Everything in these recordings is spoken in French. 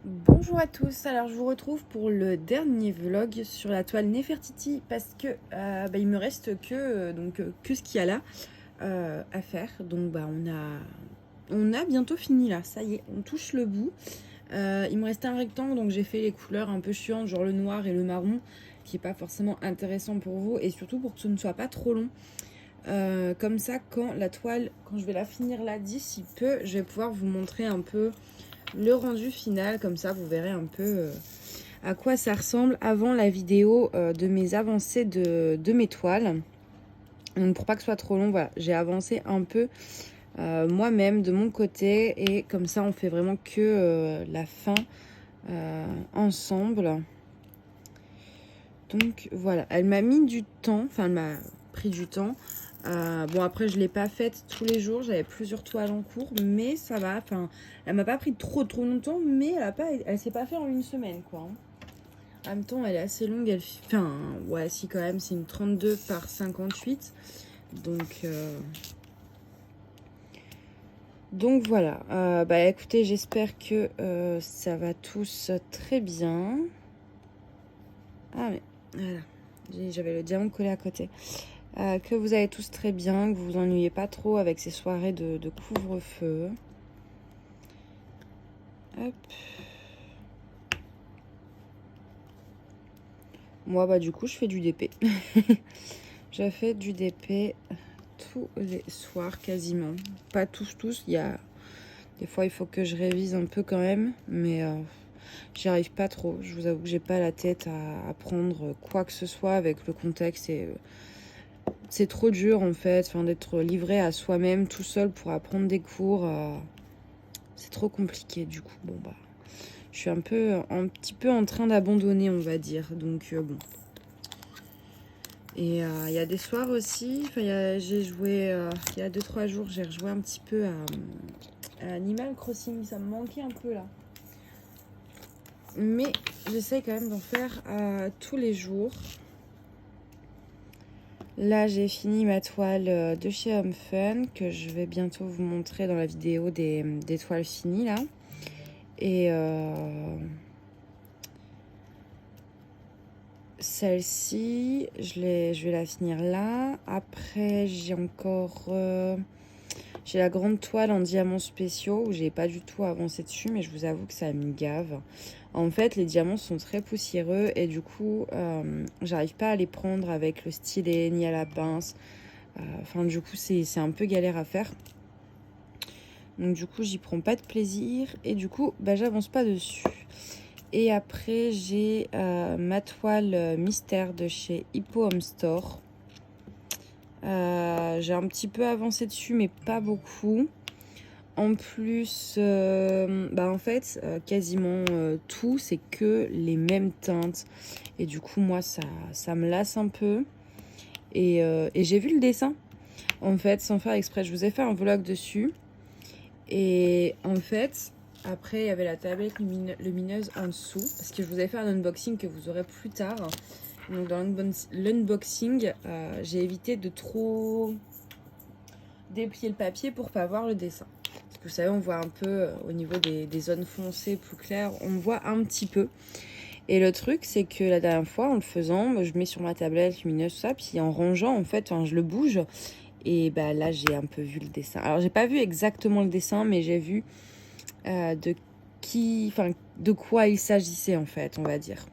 Bonjour à tous, alors je vous retrouve pour le dernier vlog sur la toile Nefertiti parce que il me reste que ce qu'il y a là à faire. Donc on a bientôt fini là, ça y est, on touche le bout. Il me restait un rectangle, donc j'ai fait les couleurs un peu chiantes, genre le noir et le marron, qui est pas forcément intéressant pour vous et surtout pour que ce ne soit pas trop long. Comme ça, quand je vais la finir là d'ici peu, je vais pouvoir vous montrer un peu le rendu final, comme ça vous verrez un peu à quoi ça ressemble avant la vidéo de mes avancées de mes toiles. Donc pour pas que ce soit trop long, voilà, j'ai avancé un peu moi-même de mon côté et comme ça on fait vraiment que la fin ensemble. Donc voilà, elle m'a mis du temps, enfin elle m'a pris du temps. Bon après je l'ai pas faite tous les jours, j'avais plusieurs toiles en cours, mais ça va, enfin elle m'a pas pris trop longtemps, mais elle s'est pas fait en une semaine quoi. En même temps elle est assez longue, enfin ouais si quand même, c'est une 32 par 58, donc voilà. Bah écoutez, j'espère que ça va tous très bien. Ah mais voilà, j'avais le diamant collé à côté. Que vous allez tous très bien, que vous vous ennuyez pas trop avec ces soirées de couvre-feu. Hop. Moi, bah du coup, je fais du DP. Je fais du DP tous les soirs, quasiment. Pas tous. Il y a des fois, il faut que je révise un peu quand même, mais j'y arrive pas trop. Je vous avoue que j'ai pas la tête à apprendre quoi que ce soit avec le contexte et c'est trop dur en fait, enfin, d'être livré à soi-même tout seul pour apprendre des cours. C'est trop compliqué du coup. Bon bah, je suis un petit peu en train d'abandonner, on va dire. Donc bon. Et il y a des soirs aussi. Enfin, j'ai joué il y a 2-3 jours, j'ai rejoué un petit peu à Animal Crossing. Ça me manquait un peu là. Mais j'essaye quand même d'en faire tous les jours. Là, j'ai fini ma toile de chez Home Fun que je vais bientôt vous montrer dans la vidéo des toiles finies là. Et celle-ci, je vais la finir là. Après, j'ai encore j'ai la grande toile en diamants spéciaux où j'ai pas du tout avancé dessus, mais je vous avoue que ça me gave. En fait, les diamants sont très poussiéreux et du coup, j'arrive pas à les prendre avec le stylet ni à la pince. Enfin, du coup, c'est un peu galère à faire. Donc, du coup, j'y prends pas de plaisir et du coup, bah, j'avance pas dessus. Et après, j'ai ma toile mystère de chez Hippo Home Store. J'ai un petit peu avancé dessus, mais pas beaucoup. En plus, en fait, quasiment tout, c'est que les mêmes teintes. Et du coup, moi, ça me lasse un peu. Et j'ai vu le dessin, en fait, sans faire exprès. Je vous ai fait un vlog dessus. Et en fait, après, il y avait la tablette lumineuse en dessous. Parce que je vous ai fait un unboxing que vous aurez plus tard. Donc, dans l'unboxing, j'ai évité de trop déplier le papier pour pas voir le dessin. Parce que vous savez, on voit un peu au niveau des zones foncées plus claires, on voit un petit peu. Et le truc, c'est que la dernière fois, en le faisant, je mets sur ma tablette lumineuse, tout ça, puis en rangeant, en fait, je le bouge. Et bah là, j'ai un peu vu le dessin. Alors, j'ai pas vu exactement le dessin, mais j'ai vu de quoi il s'agissait, en fait, on va dire.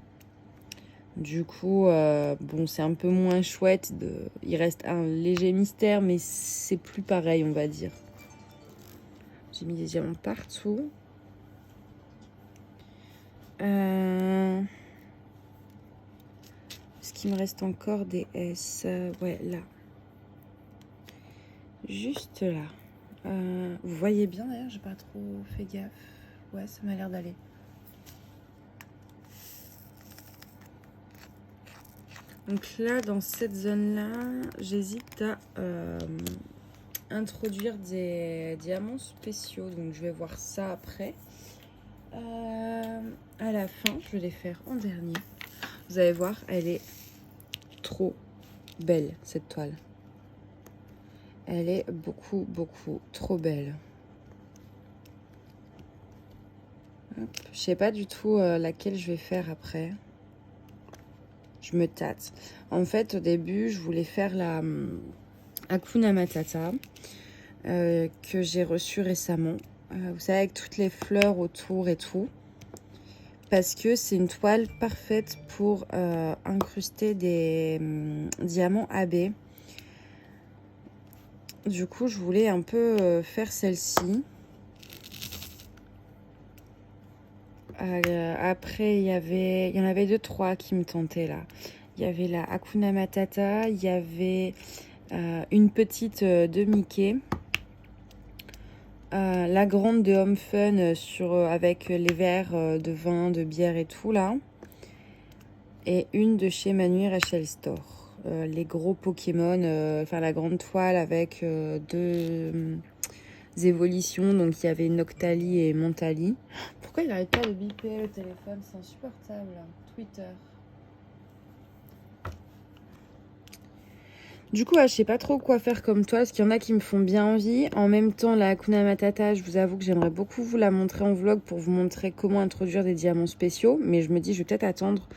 Du coup, bon, c'est un peu moins chouette. Il reste un léger mystère, mais c'est plus pareil, on va dire. J'ai mis des diamants partout. Est-ce qu'il me reste encore des S? Ouais, là. Juste là. Vous voyez bien d'ailleurs, j'ai pas trop fait gaffe. Ouais, ça m'a l'air d'aller. Donc là, dans cette zone-là, j'hésite à introduire des diamants spéciaux. Donc je vais voir ça après. À la fin, je vais les faire en dernier. Vous allez voir, elle est trop belle, cette toile. Elle est beaucoup trop belle. Je sais pas du tout laquelle je vais faire après. Je me tâte. En fait, au début, je voulais faire la Hakuna Matata que j'ai reçue récemment. Vous savez, avec toutes les fleurs autour et tout. Parce que c'est une toile parfaite pour incruster des diamants AB. Du coup, je voulais un peu faire celle-ci. Après, il y en avait 2-3 qui me tentaient là. Il y avait la Hakuna Matata, il y avait une petite de Mickey, la grande de Home Fun avec les verres de vin, de bière et tout là, et une de chez Manu Rachel Store. Les gros Pokémon, enfin la grande toile avec deux évolutions, donc il y avait Noctali et Montali. Pourquoi il arrête pas de biper le téléphone? C'est insupportable. Twitter. Du coup, je sais pas trop quoi faire comme toi, parce qu'il y en a qui me font bien envie. En même temps, la Hakuna Matata, je vous avoue que j'aimerais beaucoup vous la montrer en vlog pour vous montrer comment introduire des diamants spéciaux. Mais je me dis, je vais peut-être attendre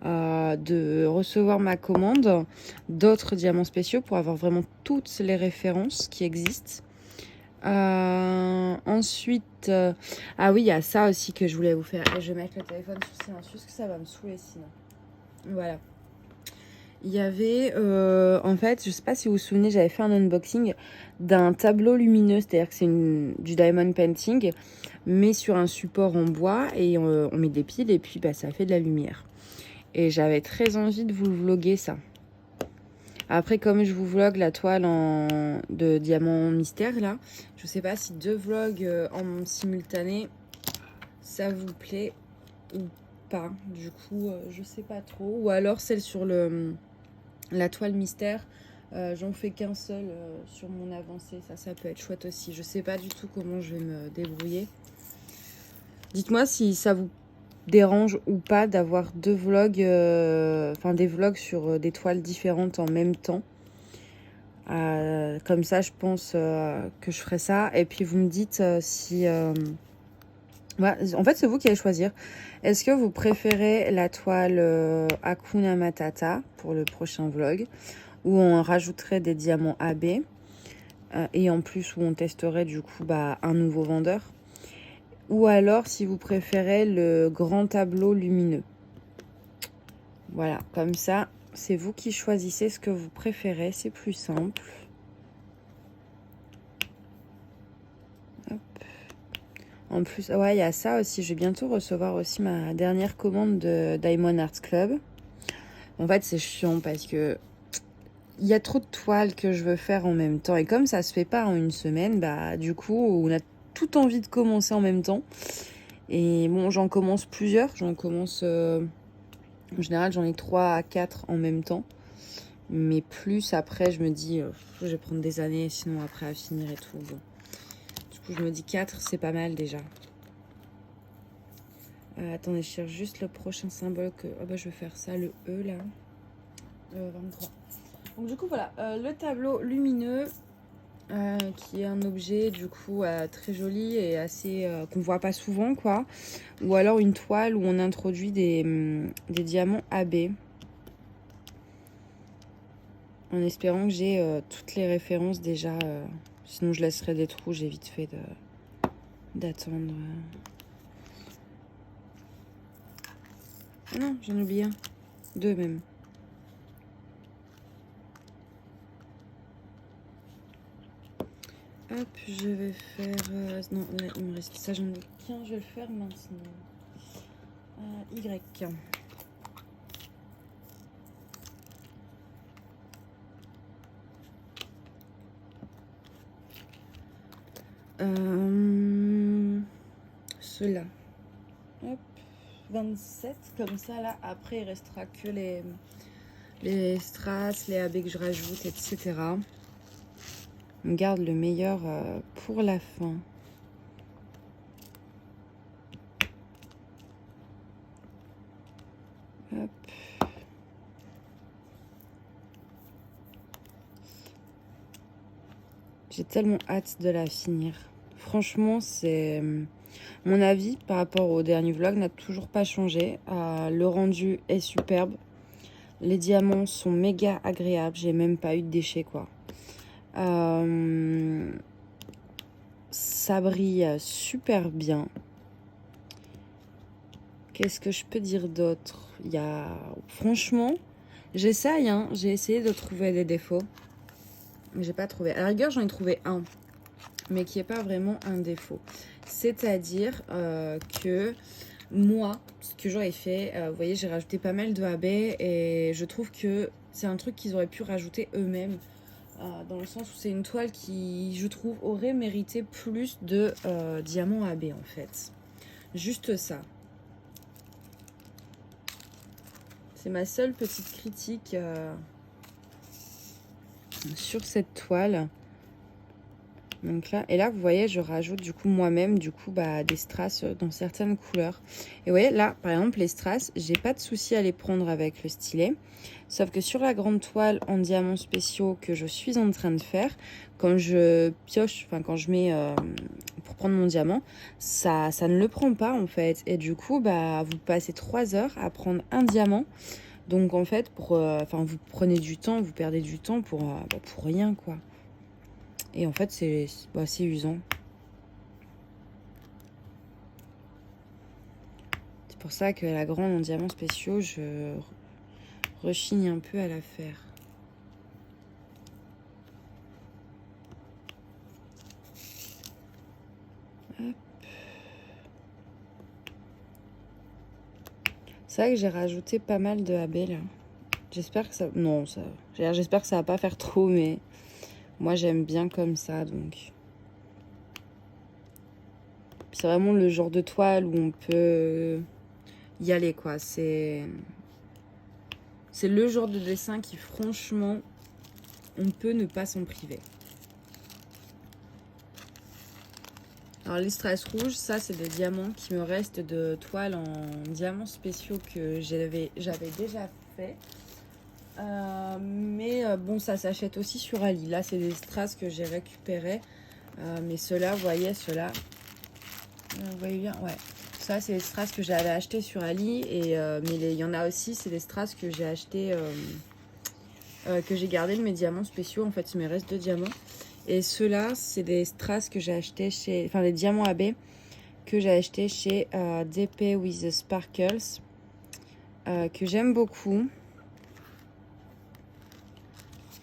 de recevoir ma commande d'autres diamants spéciaux pour avoir vraiment toutes les références qui existent. Ensuite, ah oui, il y a ça aussi que je voulais vous faire. Et je vais mettre le téléphone sur silencieux parce que ça va me saouler sinon. Voilà. Il y avait, en fait, je sais pas si vous vous souvenez, j'avais fait un unboxing d'un tableau lumineux, c'est-à-dire que c'est du diamond painting, mais sur un support en bois et on met des piles et puis bah, ça fait de la lumière. Et j'avais très envie de vous vloguer ça. Après, comme je vous vlog la toile de diamant mystère, là, je sais pas si 2 vlogs en simultané, ça vous plaît ou pas. Du coup, je sais pas trop. Ou alors celle sur la toile mystère, j'en fais qu'un seul sur mon avancée. Ça peut être chouette aussi. Je sais pas du tout comment je vais me débrouiller. Dites-moi si ça vous dérange ou pas d'avoir 2 vlogs, enfin des vlogs sur des toiles différentes en même temps. Comme ça, je pense que je ferai ça. Et puis, vous me dites si... Ouais, en fait, c'est vous qui allez choisir. Est-ce que vous préférez la toile Hakuna Matata pour le prochain vlog, où on rajouterait des diamants AB et en plus où on testerait du coup un nouveau vendeur, ou alors si vous préférez le grand tableau lumineux. Voilà, comme ça, c'est vous qui choisissez ce que vous préférez, c'est plus simple. Hop. En plus, ouais, il y a ça aussi. Je vais bientôt recevoir aussi ma dernière commande de Diamond Art Club. En fait, c'est chiant parce que il y a trop de toiles que je veux faire en même temps. Et comme ça se fait pas en une semaine, bah du coup, on a tout envie de commencer en même temps. Et bon, j'en commence plusieurs. J'en commence... en général, j'en ai 3 à 4 en même temps. Mais plus après, je me dis, je vais prendre des années, sinon après à finir et tout. Bon. Du coup, je me dis 4, c'est pas mal déjà. Attendez, je cherche juste le prochain symbole que... Oh bah, je vais faire ça, le E là. 23. Donc du coup, voilà, le tableau lumineux, qui est un objet du coup très joli et assez... qu'on voit pas souvent, quoi. Ou alors une toile où on introduit des diamants AB. En espérant que j'ai toutes les références déjà. Sinon, je laisserai des trous, j'ai vite fait d'attendre. Ah non, j'en oublie un. 2 même. Hop, je vais faire... non, là, il me reste ça, j'en ai qu'un, je vais le faire maintenant. Y. Ceux-là. Hop, 27, comme ça, là, après, il restera que les strass, les AB que je rajoute, etc. On garde le meilleur pour la fin. Hop. J'ai tellement hâte de la finir. Franchement, c'est Mon avis par rapport au dernier vlog n'a toujours pas changé. Le rendu est superbe. Les diamants sont méga agréables. J'ai même pas eu de déchets, quoi. Ça brille super bien. Qu'est-ce que je peux dire d'autre? Franchement, j'essaye, hein. J'ai essayé de trouver des défauts. Mais j'ai pas trouvé. À la rigueur, j'en ai trouvé un. Mais qui n'est pas vraiment un défaut. C'est-à-dire que moi, ce que j'aurais fait, vous voyez, j'ai rajouté pas mal de AB et je trouve que c'est un truc qu'ils auraient pu rajouter eux-mêmes. Dans le sens où c'est une toile qui, je trouve, aurait mérité plus de diamants AB en fait. Juste ça. C'est ma seule petite critique sur cette toile. Donc là, et là, vous voyez, je rajoute du coup moi-même des strass dans certaines couleurs. Et vous voyez, là, par exemple, les strass, j'ai pas de souci à les prendre avec le stylet. Sauf que sur la grande toile en diamants spéciaux que je suis en train de faire, quand je pioche, enfin quand je mets pour prendre mon diamant, ça ne le prend pas en fait. Et du coup, vous passez 3 heures à prendre un diamant. Donc en fait, vous prenez du temps, vous perdez du temps pour rien quoi. Et en fait, c'est usant. C'est pour ça que la grande en diamants spéciaux, je rechigne un peu à la faire. Hop. C'est vrai que j'ai rajouté pas mal de AB là. J'espère que ça... Non, ça... J'espère que ça va pas faire trop, mais... Moi, j'aime bien comme ça, donc... C'est vraiment le genre de toile où on peut y aller, quoi. C'est le genre de dessin qui, franchement, on peut ne pas s'en priver. Alors, les strass rouges, ça, c'est des diamants qui me restent de toiles en diamants spéciaux que j'avais déjà fait. Bon, ça s'achète aussi sur Ali. Là, c'est des strass que j'ai récupérés. Mais ceux-là, vous voyez, vous voyez bien, ouais. Ça, c'est des strass que j'avais acheté sur Ali. Mais il y en a aussi, c'est des strass que j'ai acheté, que j'ai gardé de mes diamants spéciaux. En fait, il me reste 2 diamants. Et ceux-là, c'est des strass que j'ai acheté chez... Enfin, des diamants AB que j'ai acheté chez DP with the Sparkles. Que j'aime beaucoup.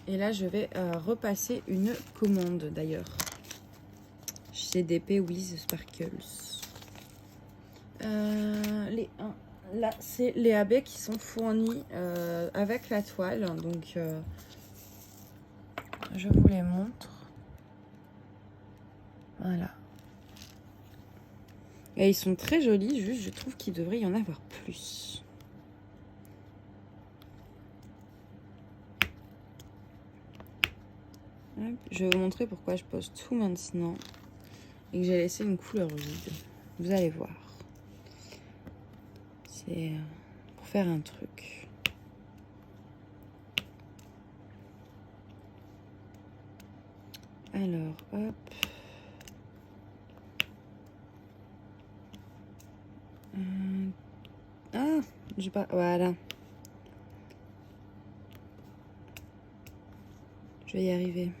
Et là, je vais repasser une commande d'ailleurs. Chez DP with the Sparkles. Là, c'est les AB qui sont fournis avec la toile. Donc, je vous les montre. Voilà. Et ils sont très jolis, juste je trouve qu'il devrait y en avoir plus. Hop, je vais vous montrer pourquoi je pose tout maintenant et que j'ai laissé une couleur vide. Vous allez voir. C'est pour faire un truc. Alors, hop. Ah, j'ai pas... Voilà. Je vais y arriver.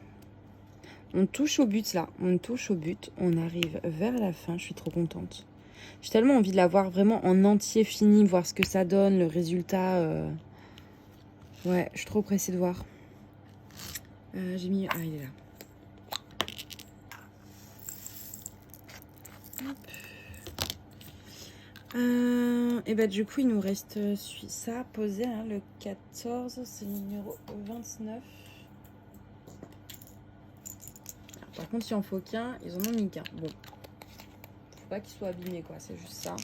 On touche au but là. On touche au but. On arrive vers la fin. Je suis trop contente. J'ai tellement envie de la voir vraiment en entier fini, voir ce que ça donne, le résultat. Ouais, je suis trop pressée de voir. J'ai mis... Ah, il est là. Et du coup, il nous reste ça posé, hein, le 14, c'est le numéro 29. Alors, par contre, si on faut qu'un, ils en ont mis qu'un. Bon, faut pas qu'il soit abîmé, quoi, c'est juste ça.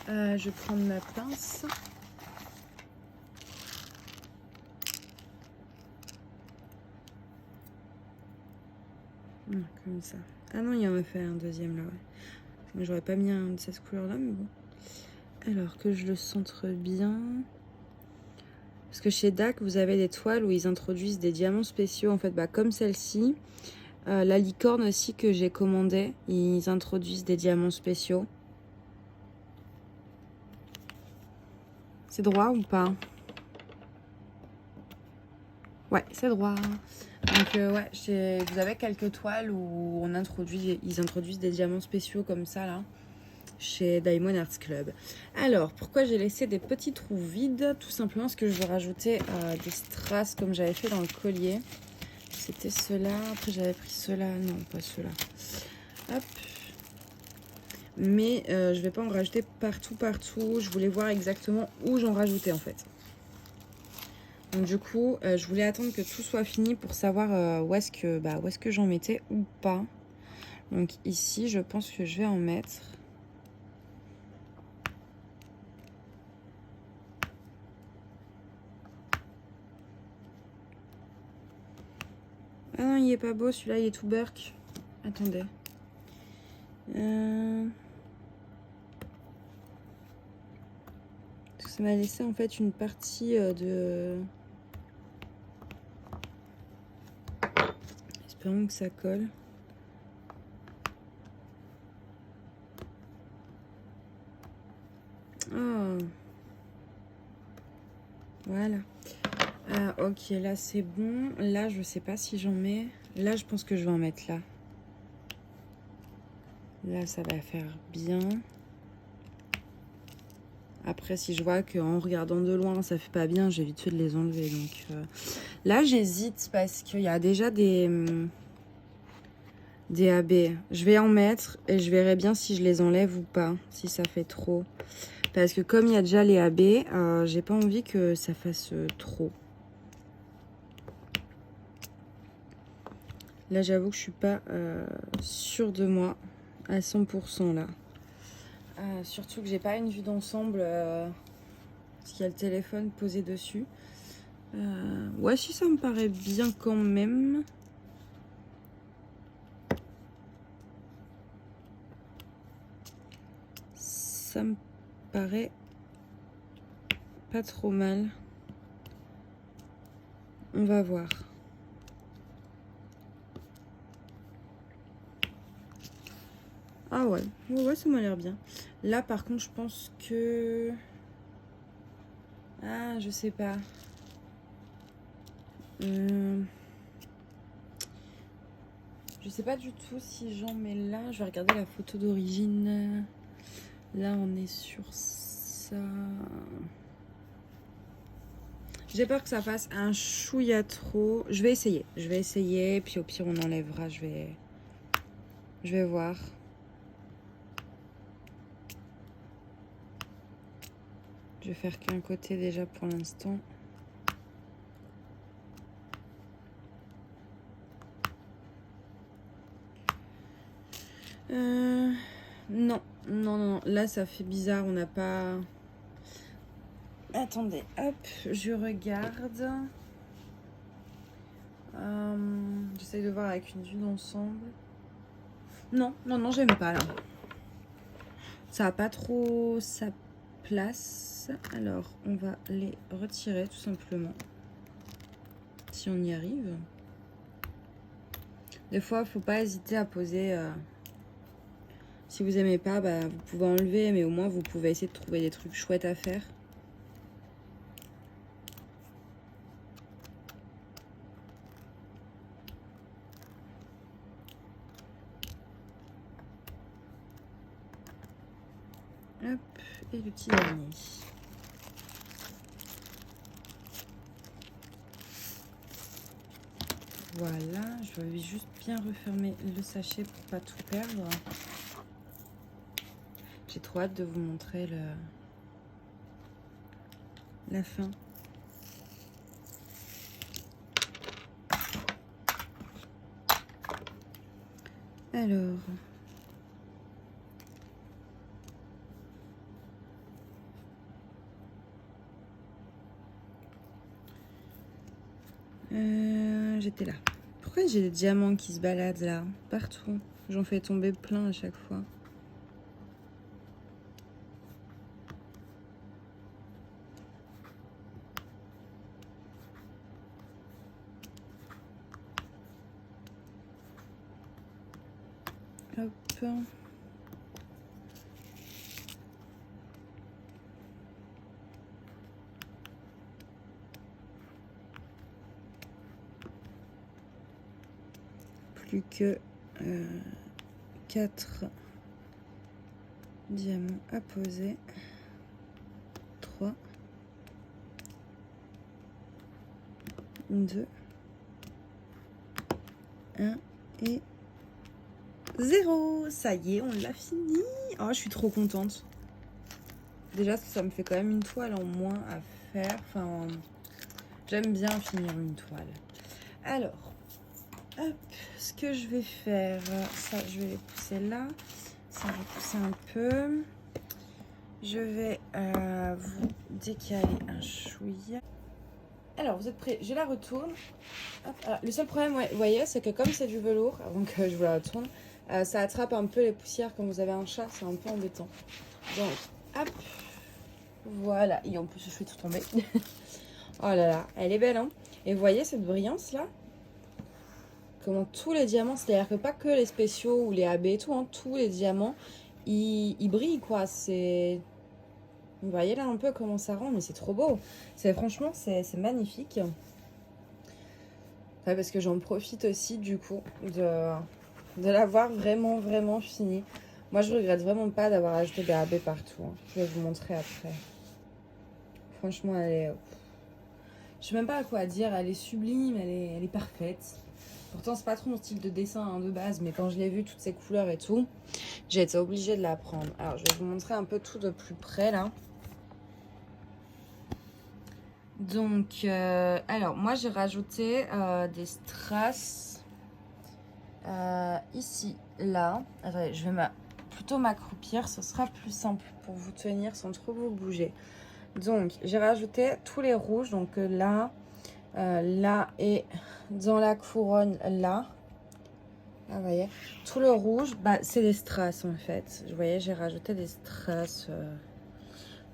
Je vais prendre ma pince. Comme ça. Ah non, il y en a fait un deuxième là, ouais. J'aurais pas mis un de cette couleur là, mais bon. Alors que je le centre bien. Parce que chez DAC, vous avez des toiles où ils introduisent des diamants spéciaux, en fait, comme celle-ci. La licorne aussi que j'ai commandé, ils introduisent des diamants spéciaux. C'est droit ou pas? Ouais, c'est droit. Donc ouais, vous avez quelques toiles où ils introduisent des diamants spéciaux comme ça là, chez Diamond Arts Club. Alors, pourquoi j'ai laissé des petits trous vides? Tout simplement parce que je veux rajouter des strass comme j'avais fait dans le collier. C'était ceux-là. Après, j'avais pris ceux-là. Non, pas ceux-là. Hop. Mais je vais pas en rajouter partout. Je voulais voir exactement où j'en rajoutais en fait. Donc du coup, je voulais attendre que tout soit fini pour savoir où est-ce que j'en mettais ou pas. Donc ici, je pense que je vais en mettre. Ah non, il est pas beau, celui-là, il est tout burk. Attendez. Parce que ça m'a laissé en fait une partie de... Espérons que ça colle. Oh. Voilà. Ok, là c'est bon. Là, je sais pas si j'en mets. Là, je pense que je vais en mettre là. Là, ça va faire bien. Après, si je vois qu'en regardant de loin, ça fait pas bien, j'ai vite fait de les enlever. Donc là, j'hésite parce qu'il y a déjà des AB. Je vais en mettre et je verrai bien si je les enlève ou pas, si ça fait trop. Parce que comme il y a déjà les AB, j'ai pas envie que ça fasse trop. Là, j'avoue que je suis pas sûre de moi à 100% là. Surtout que j'ai pas une vue d'ensemble parce qu'il y a le téléphone posé dessus. Ouais, si ça me paraît bien quand même. Ça me paraît pas trop mal. On va voir. Ah ouais, ouais, ça m'a l'air bien. Là, par contre, je pense que... Ah, je sais pas. Je sais pas du tout si j'en mets là. Je vais regarder la photo d'origine. Là, on est sur ça. J'ai peur que ça fasse un chouïa trop. Je vais essayer. Puis au pire, on enlèvera. Je vais voir. Je vais faire qu'un côté déjà pour l'instant. Non, non, non. Là, ça fait bizarre. On n'a pas... Attendez, hop, je regarde. J'essaye de voir avec une vue d'ensemble. Non, non, non, j'aime pas là. Ça n'a pas trop sa place. Alors, on va les retirer tout simplement. Si on y arrive. Des fois, faut pas hésiter à poser... Si vous aimez pas, vous pouvez enlever, mais au moins vous pouvez essayer de trouver des trucs chouettes à faire. Hop, et le petit dernier. Voilà, je vais juste bien refermer le sachet pour pas tout perdre. J'ai trop hâte de vous montrer la fin. Alors... j'étais là. Pourquoi j'ai des diamants qui se baladent là, partout? J'en fais tomber plein à chaque fois. Plus que 4 diamants à poser. 3, 2, 1 et 0. Ça y est, on l'a fini. Oh, je suis trop contente. Déjà, ça me fait quand même une toile en moins à faire. Enfin, j'aime bien finir une toile. Alors, hop, ce que je vais faire, ça, je vais les pousser là. Ça, je vais pousser un peu. Je vais vous décaler un chouïa. Alors, vous êtes prêts? Je la retourne. Hop, alors, le seul problème, ouais, vous voyez, c'est que comme c'est du velours, avant que je vous la retourne, ça attrape un peu les poussières. Quand vous avez un chat, c'est un peu embêtant. Donc, hop, voilà. Et en plus, je fais tout tomber. Oh là là, elle est belle, hein. Et vous voyez cette brillance là? Comment tous les diamants, c'est-à-dire que pas que les spéciaux ou les AB et tout, hein, tous les diamants, ils brillent quoi. C'est... Vous voyez là un peu comment ça rend, mais c'est trop beau. Franchement, c'est magnifique. Ouais, parce que j'en profite aussi du coup de l'avoir vraiment, vraiment fini. Moi, je regrette vraiment pas d'avoir ajouté des AB partout, hein. Je vais vous montrer après. Franchement, elle est... Je sais même pas à quoi dire, elle est sublime, elle est parfaite. Pourtant, c'est pas trop mon style de dessin hein, de base, mais quand je l'ai vu, toutes ces couleurs et tout, j'ai été obligée de la prendre. Alors, je vais vous montrer un peu tout de plus près, là. Donc, alors, moi, j'ai rajouté des strass ici, là. Attendez, je vais plutôt m'accroupir, ce sera plus simple pour vous tenir sans trop vous bouger. Donc, j'ai rajouté tous les rouges, donc là, là et dans la couronne, là. Ah, vous voyez, tout le rouge, bah, c'est des strass en fait. Vous voyez, j'ai rajouté des strass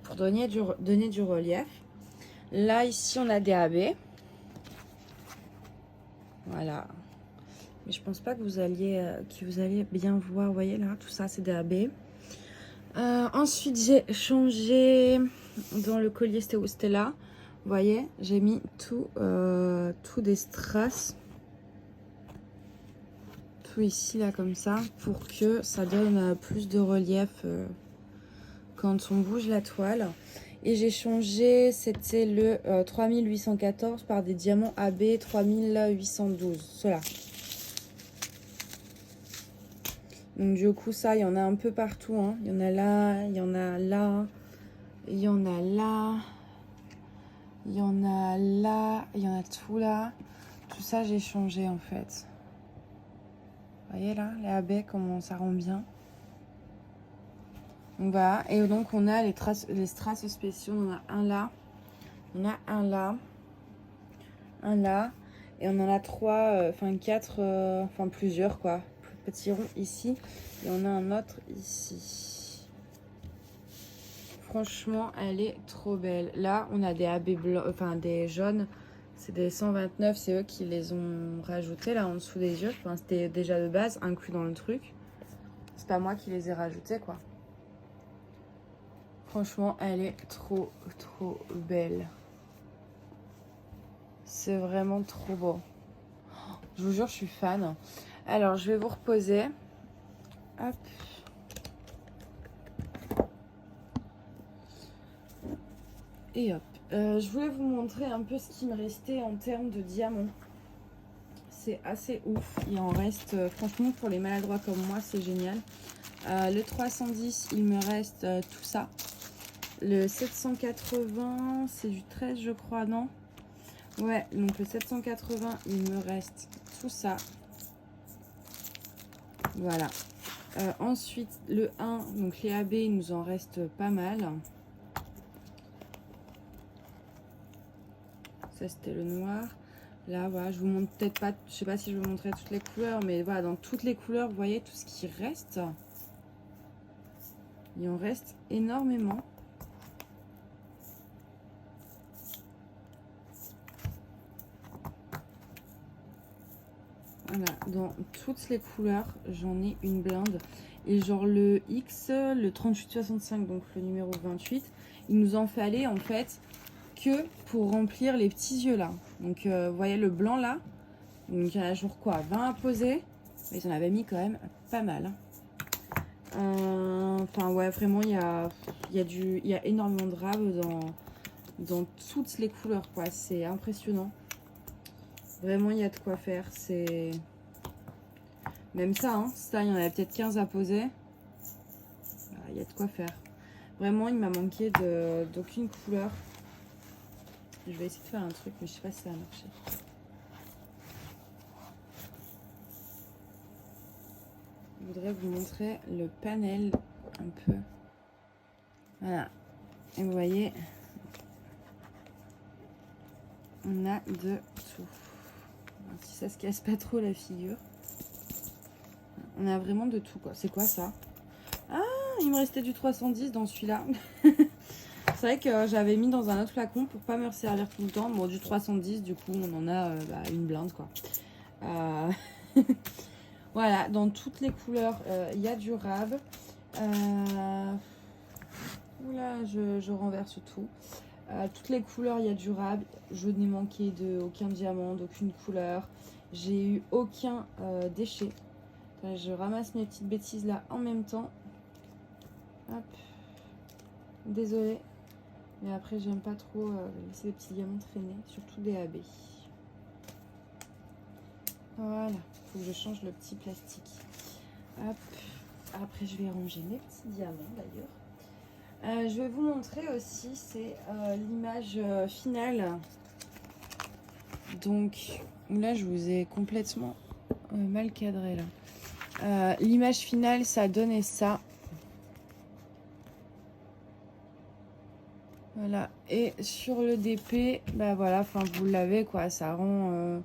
pour donner du relief. Là, ici, on a des AB. Voilà. Mais je pense pas que vous alliez bien voir. Vous voyez là, tout ça, c'est des AB. Ensuite, j'ai changé dans le collier Stella. Vous voyez, j'ai mis tout des strass. Tout ici, là, comme ça, pour que ça donne plus de relief quand on bouge la toile. Et j'ai changé, c'était le 3814 par des diamants AB 3812. Cela. Donc du coup, ça, il y en a un peu partout. Hein. Il y en a là, il y en a là, il y en a là, il y en a là, il y en a tout là. Tout ça, j'ai changé en fait. Vous voyez là, les AB, comment ça rend bien. Donc voilà, et donc on a les strass spéciaux, on a un là, on a un là, un là, et on en a trois, enfin quatre, enfin plusieurs quoi, plus petits ronds ici, et on a un autre ici. Franchement, elle est trop belle. Là, on a des AB blancs, enfin des jaunes, c'est des 129, c'est eux qui les ont rajoutés là en dessous des yeux, enfin c'était déjà de base inclus dans le truc. C'est pas moi qui les ai rajoutés quoi. Franchement, elle est trop, trop belle. C'est vraiment trop beau. Je vous jure, je suis fan. Alors, je vais vous reposer. Hop. Et hop. Je voulais vous montrer un peu ce qui me restait en termes de diamants. C'est assez ouf. Il en reste, franchement, pour les maladroits comme moi, c'est génial. Le 310, il me reste tout ça. Le 780, c'est du 13, je crois, non? Ouais, donc le 780, il me reste tout ça. Voilà. Ensuite, le 1, donc les AB, il nous en reste pas mal. Ça, c'était le noir. Là, voilà, je vous montre peut-être pas, je sais pas si je vous montrer toutes les couleurs, mais voilà, dans toutes les couleurs, vous voyez tout ce qui reste. Il en reste énormément. Voilà, dans toutes les couleurs, j'en ai une blinde. Et genre le X, le 3865, donc le numéro 28, il nous en fallait en fait que pour remplir les petits yeux là. Donc vous voyez le blanc là, donc il y en a genre quoi, 20 à poser, mais ils en avaient mis quand même pas mal. Enfin ouais, vraiment il y a énormément de rab dans toutes les couleurs quoi, c'est impressionnant. Vraiment il y a de quoi faire, c'est... Même ça, hein, ça il y en avait peut-être 15 à poser. Il y a de quoi faire. Vraiment il m'a manqué d'aucune couleur. Je vais essayer de faire un truc mais je sais pas si ça va marcher. Je voudrais vous montrer le panel un peu. Voilà. Et vous voyez, on a de tout. Si ça se casse pas trop la figure. On a vraiment de tout quoi. C'est quoi ça? Ah, il me restait du 310 dans celui-là. C'est vrai que j'avais mis dans un autre flacon pour pas me resservir tout le temps. Bon, du 310, du coup, on en a une blinde quoi. Voilà, dans toutes les couleurs, il y a du rab. Oula, je renverse tout. Toutes les couleurs, il y a du rab. Je n'ai manqué d'aucun diamant, d'aucune couleur. J'ai eu aucun déchet. Enfin, je ramasse mes petites bêtises là en même temps. Hop. Désolée. Mais après, j'aime pas trop laisser les petits diamants traîner, surtout des AB. Voilà. Faut que je change le petit plastique. Hop. Après, je vais ranger mes petits diamants d'ailleurs. Je vais vous montrer aussi, c'est l'image finale. Donc là, je vous ai complètement mal cadré là. L'image finale, ça donnait ça. Voilà. Et sur le DP, bah voilà, enfin vous l'avez quoi, ça rend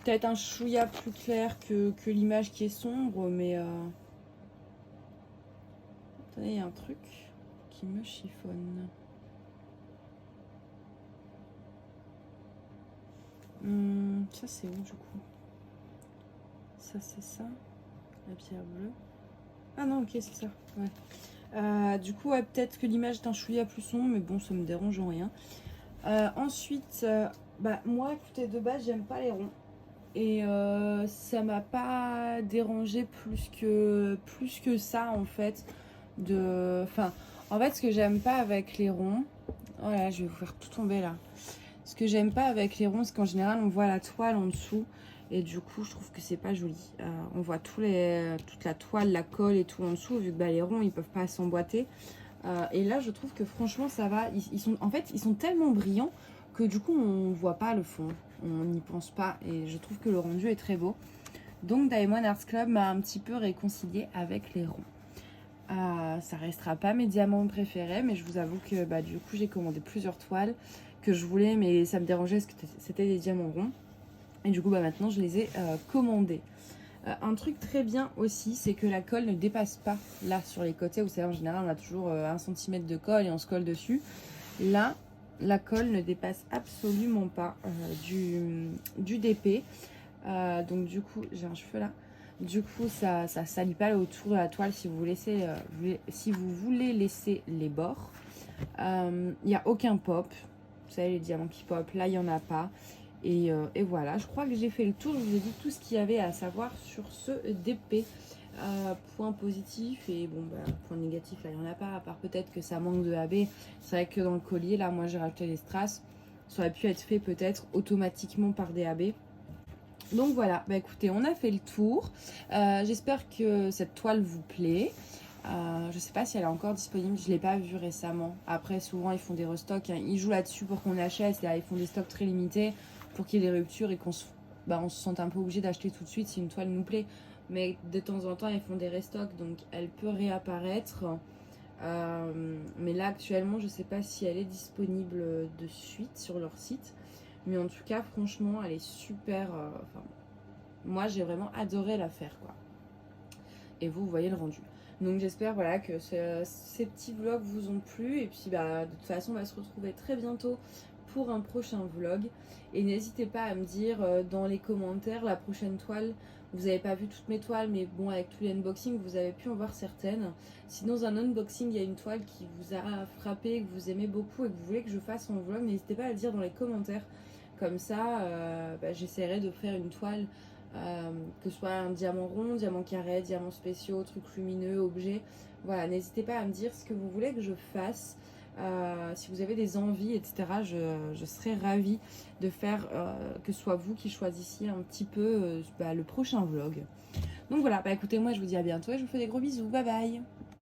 peut-être un chouïa plus clair que l'image qui est sombre, mais attendez, il y a un truc qui me chiffonne. Ça c'est où du coup? Ça c'est ça, la pierre bleue. Ah non, ok, c'est ça, ouais. Du coup, ouais, peut-être que l'image est un chouïa plus sombre, mais bon, ça me dérange en rien. Ensuite, bah moi, écoutez, de base, j'aime pas les ronds. Et ça m'a pas dérangé plus que ça, en fait. Enfin, en fait, ce que j'aime pas avec les ronds... Voilà, je vais vous faire tout tomber, là. Ce que j'aime pas avec les ronds, c'est qu'en général, on voit la toile en dessous. Et du coup, je trouve que c'est pas joli. On voit toute la toile, la colle et tout en dessous, vu que bah, les ronds, ils peuvent pas s'emboîter. Et là, je trouve que franchement, ça va. En fait, ils sont tellement brillants que du coup, on voit pas le fond. On n'y pense pas. Et je trouve que le rendu est très beau. Donc, Diamond Arts Club m'a un petit peu réconcilié avec les ronds. Ça restera pas mes diamants préférés, mais je vous avoue que bah, du coup, j'ai commandé plusieurs toiles que je voulais, mais ça me dérangeait parce que c'était des diamants ronds. Et du coup, bah, maintenant, je les ai commandés. Un truc très bien aussi, c'est que la colle ne dépasse pas là sur les côtés. Vous savez, en général, on a toujours 1 cm de colle et on se colle dessus. Là, la colle ne dépasse absolument pas du DP. Donc du coup, j'ai un cheveu là. Du coup, ça salit pas autour de la toile si vous voulez laisser les bords. Il n'y a aucun pop. Vous savez, les diamants qui pop, là, il n'y en a pas. Et voilà, je crois que j'ai fait le tour. Je vous ai dit tout ce qu'il y avait à savoir sur ce DP. Point positif et bon, bah, point négatif, là, il n'y en a pas. À part peut-être que ça manque de AB. C'est vrai que dans le collier, là, moi, j'ai rajouté les strass. Ça aurait pu être fait peut-être automatiquement par des AB. Donc voilà, bah écoutez, on a fait le tour. J'espère que cette toile vous plaît. Je sais pas si elle est encore disponible, je l'ai pas vue récemment. Après, souvent ils font des restocks, hein. Ils jouent là-dessus pour qu'on achète. Là, ils font des stocks très limités pour qu'il y ait des ruptures et on se sente un peu obligé d'acheter tout de suite si une toile nous plaît. Mais de temps en temps, ils font des restocks, donc elle peut réapparaître. Mais là, actuellement, je sais pas si elle est disponible de suite sur leur site. Mais en tout cas, franchement, elle est super... moi, j'ai vraiment adoré la faire, quoi. Et vous voyez le rendu. Donc j'espère voilà, que ces petits vlogs vous ont plu. Et puis bah, de toute façon, on va se retrouver très bientôt pour un prochain vlog. Et n'hésitez pas à me dire dans les commentaires la prochaine toile vous n'avez pas vu toutes mes toiles, mais bon, avec tous les unboxings, vous avez pu en voir certaines. Si dans un unboxing, il y a une toile qui vous a frappé, que vous aimez beaucoup et que vous voulez que je fasse en vlog, n'hésitez pas à le dire dans les commentaires. Comme ça, j'essaierai de faire une toile, que ce soit un diamant rond, diamant carré, diamant spéciaux, trucs lumineux, objets. Voilà, n'hésitez pas à me dire ce que vous voulez que je fasse. Si vous avez des envies, etc., je serais ravie de faire que ce soit vous qui choisissiez un petit peu le prochain vlog. Donc voilà, écoutez, moi je vous dis à bientôt et je vous fais des gros bisous. Bye bye!